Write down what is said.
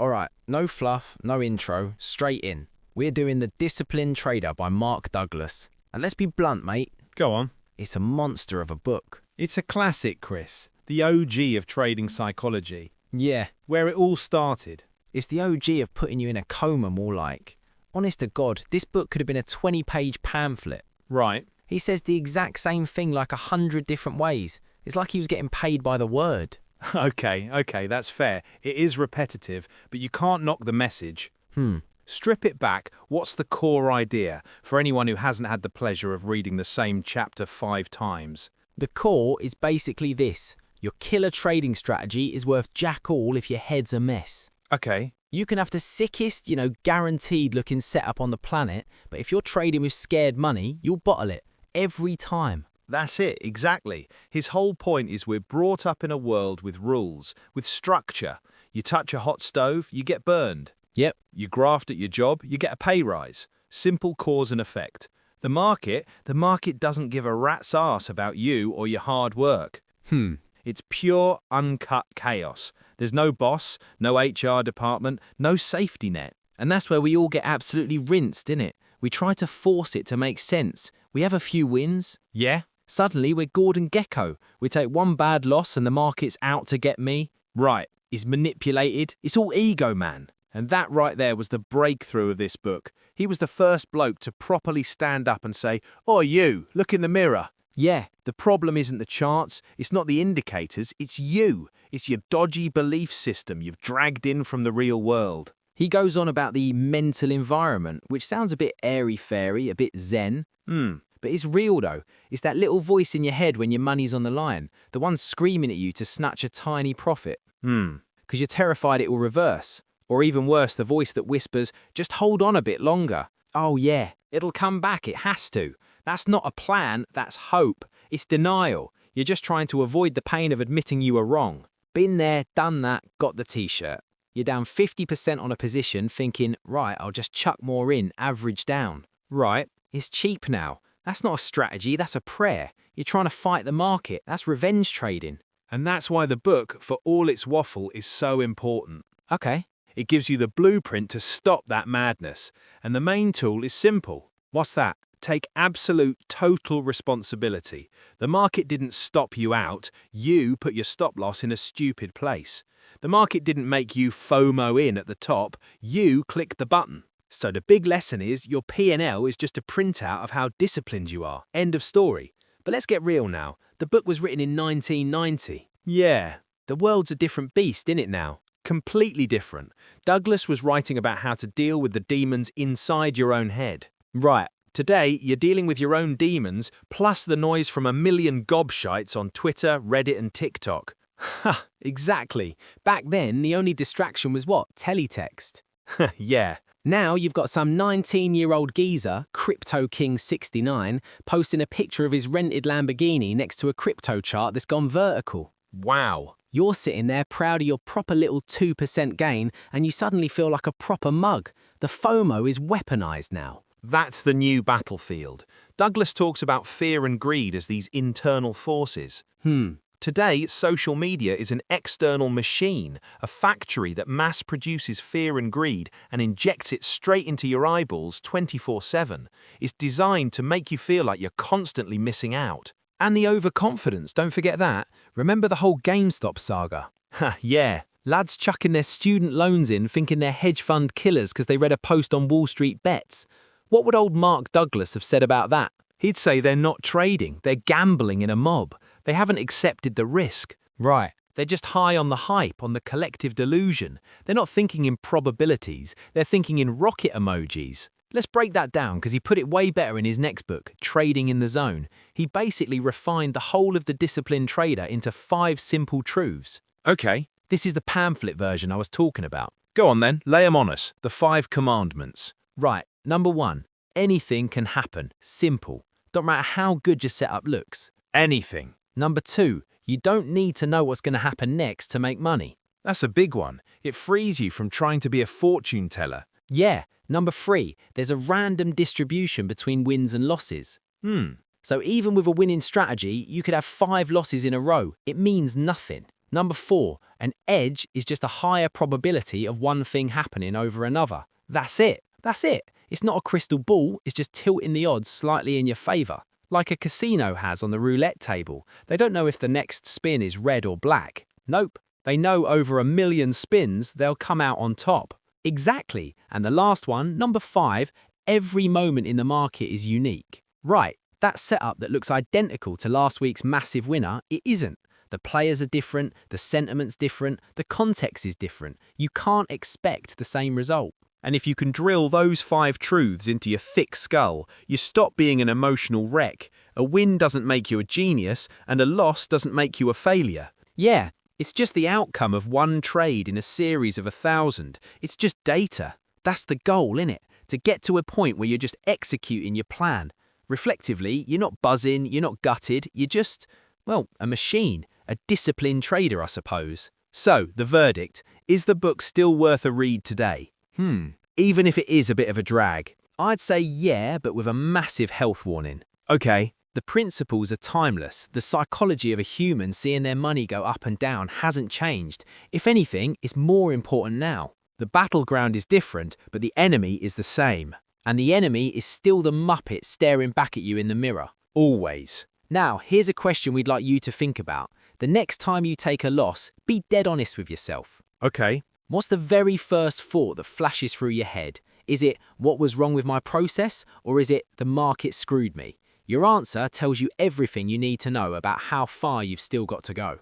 Alright, no fluff, no intro, straight in. We're doing The Disciplined Trader by Mark Douglas. And let's be blunt, mate. Go on. It's a monster of a book. It's a classic, Chris. The OG of trading psychology. Yeah, Where it all started. it's the OG of putting you in a coma more like. Honest to God, this book could have been a 20-page pamphlet. Right. He says the exact same thing like 100 different ways. It's like he was getting paid by the word. Okay, that's fair. It is repetitive, but you can't knock the message. Strip it back. What's the core idea for anyone who hasn't had the pleasure of reading the same chapter 5 times? The core is basically this. Your killer trading strategy is worth jack all if your head's a mess. Okay. You can have the sickest, guaranteed looking setup on the planet, but if you're trading with scared money, you'll bottle it. Every time. That's it, exactly. His whole point is we're brought up in a world with rules, with structure. You touch a hot stove, you get burned. Yep. You graft at your job, you get a pay rise. Simple cause and effect. The market doesn't give a rat's ass about you or your hard work. It's pure, uncut chaos. There's no boss, no HR department, no safety net. And that's where we all get absolutely rinsed, innit? We try to force it to make sense. We have a few wins. Yeah? Suddenly we're Gordon Gekko. We take one bad loss and the market's out to get me. Right. He's manipulated. It's all ego, man. And that right there was the breakthrough of this book. He was the first bloke to properly stand up and say, "Oh, you, look in the mirror." Yeah, The problem isn't the charts, it's not the indicators, it's you. It's your dodgy belief system you've dragged in from the real world. he goes on about the mental environment, which sounds a bit airy-fairy, a bit zen. But it's real though. It's that little voice in your head when your money's on the line, the one screaming at you to snatch a tiny profit. Because you're terrified it will reverse. Or even worse, the voice that whispers, just hold on a bit longer. Oh yeah, it'll come back, it has to. That's not a plan, that's hope. It's denial. You're just trying to avoid the pain of admitting you were wrong. Been there, done that, got the t-shirt. You're down 50% on a position thinking, right, I'll just chuck more in, average down. Right. It's cheap now. That's not a strategy, that's a prayer. You're trying to fight the market. That's revenge trading. And that's why the book, for all its waffle, is so important. Okay. It gives you the blueprint to stop that madness. And the main tool is simple. What's that? Take absolute, total responsibility. The market didn't stop you out. You put your stop loss in a stupid place. The market didn't make you FOMO in at the top. You clicked the button. So the big lesson is your P&L is just a printout of how disciplined you are. End of story. But let's get real now. The book was written in 1990. Yeah, The world's a different beast, innit now? completely different. Douglas was writing about how to deal with the demons inside your own head. Right. Today, you're dealing with your own demons, plus the noise from a million gobshites on Twitter, Reddit and TikTok. Ha, exactly. Back then, the only distraction was what? Teletext. Yeah. Now you've got some 19-year-old geezer, Crypto King 69, posting a picture of his rented Lamborghini next to a crypto chart that's gone vertical. Wow. You're sitting there proud of your proper little 2% gain and you suddenly feel like a proper mug. The FOMO is weaponized now. That's the new battlefield. Douglas talks about fear and greed as these internal forces. Today, social media is an external machine, a factory that mass produces fear and greed and injects it straight into your eyeballs 24/7. It's designed to make you feel like you're constantly missing out. And the overconfidence, don't forget that. Remember the whole GameStop saga? Yeah. Lads chucking their student loans in thinking they're hedge fund killers because they read a post on Wall Street Bets. What would old Mark Douglas have said about that? He'd say they're not trading, they're gambling in a mob. They haven't accepted the risk. Right. They're just high on the hype, on the collective delusion. They're not thinking in probabilities, they're thinking in rocket emojis. Let's break that down because he put it way better in his next book, Trading in the Zone. He basically refined the whole of the disciplined trader into 5 simple truths. Okay, This is the pamphlet version I was talking about. go on then, lay 'em on us, the 5 commandments. Right, number 1, anything can happen. Simple. Don't matter how good your setup looks. Anything. Number 2, you don't need to know what's going to happen next to make money. That's a big one. It frees you from trying to be a fortune teller. Yeah. Number 3, there's a random distribution between wins and losses. So even with a winning strategy, you could have 5 losses in a row. It means nothing. Number 4, an edge is just a higher probability of one thing happening over another. That's it. That's it. It's not a crystal ball, it's just tilting the odds slightly in your favor. Like a casino has on the roulette table. They don't know if the next spin is red or black. Nope. They know over 1,000,000 spins, they'll come out on top. Exactly. And the last one, number 5, every moment in the market is unique. Right, that setup that looks identical to last week's massive winner, it isn't. The players are different, the sentiment's different, the context is different. You can't expect the same result. And if you can drill those 5 truths into your thick skull, you stop being an emotional wreck. A win doesn't make you a genius, and a loss doesn't make you a failure. Yeah, it's just the outcome of one trade in a series of 1,000. It's just data. That's the goal, innit? To get to a point where you're just executing your plan. Reflectively, you're not buzzing, you're not gutted, you're just, well, a machine, a disciplined trader, I suppose. So, the verdict, is the book still worth a read today? Even if it is a bit of a drag. I'd say yeah, but with a massive health warning. Okay. The principles are timeless. The psychology of a human seeing their money go up and down hasn't changed. If anything, it's more important now. The battleground is different, but the enemy is the same. And the enemy is still the Muppet staring back at you in the mirror. Always. Now, here's a question we'd like you to think about. The next time you take a loss, be dead honest with yourself. Okay. What's the very first thought that flashes through your head? Is it, what was wrong with my process? Or is it, the market screwed me? Your answer tells you everything you need to know about how far you've still got to go.